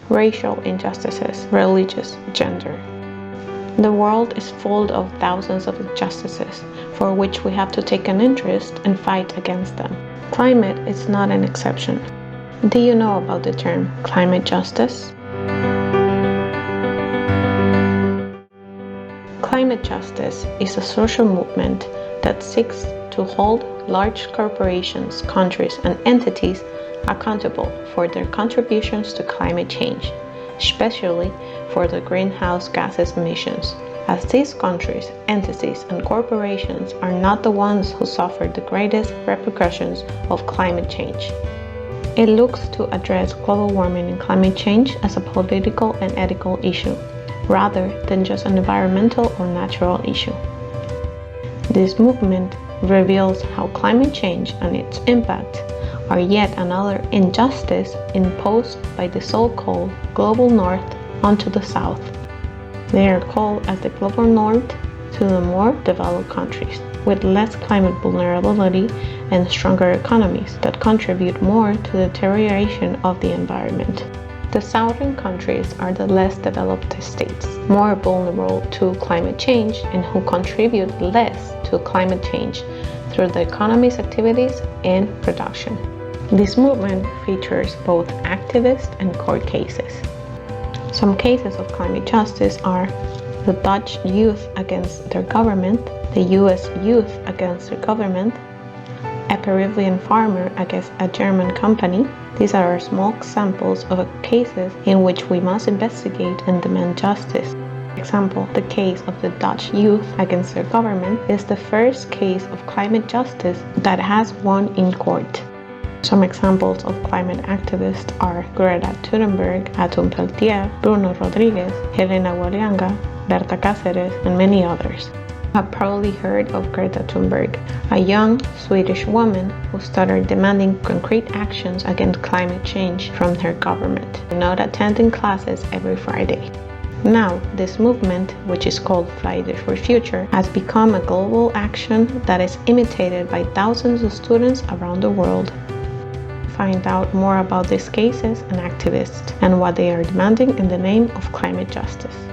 racial injustices, religious, gender. The world is full of thousands of injustices for which we have to take an interest and fight against them. Climate is not an exception. Do you know about the term climate justice? Climate justice is a social movement that seeks to hold large corporations, countries, and entities accountable for their contributions to climate change, especially for the greenhouse gases emissions, as these countries, entities, and corporations are not the ones who suffer the greatest repercussions of climate change. It looks to address global warming and climate change as a political and ethical issue, rather than just an environmental or natural issue. This movement reveals how climate change and its impact are yet another injustice imposed by the so-called Global North onto the South. They are called as the Global North to the more developed countries, with less climate vulnerability and stronger economies that contribute more to the deterioration of the environment. The southern countries are the less developed states, more vulnerable to climate change and who contribute less to climate change through the economy's activities and production. This movement features both activist and court cases. Some cases of climate justice are the Dutch youth against their government, the US youth against their government, a Peruvian farmer against a German company. These are small examples of cases in which we must investigate and demand justice. For example, the case of the Dutch youth against their government is the first case of climate justice that has won in court. Some examples of climate activists are Greta Thunberg, Atom Peltier, Bruno Rodriguez, Helena Walianga, Berta Cáceres, and many others. You have probably heard of Greta Thunberg, a young Swedish woman who started demanding concrete actions against climate change from her government, not attending classes every Friday. Now, this movement, which is called Fridays for Future, has become a global action that is imitated by thousands of students around the world. Find out more about these cases and activists and what they are demanding in the name of climate justice.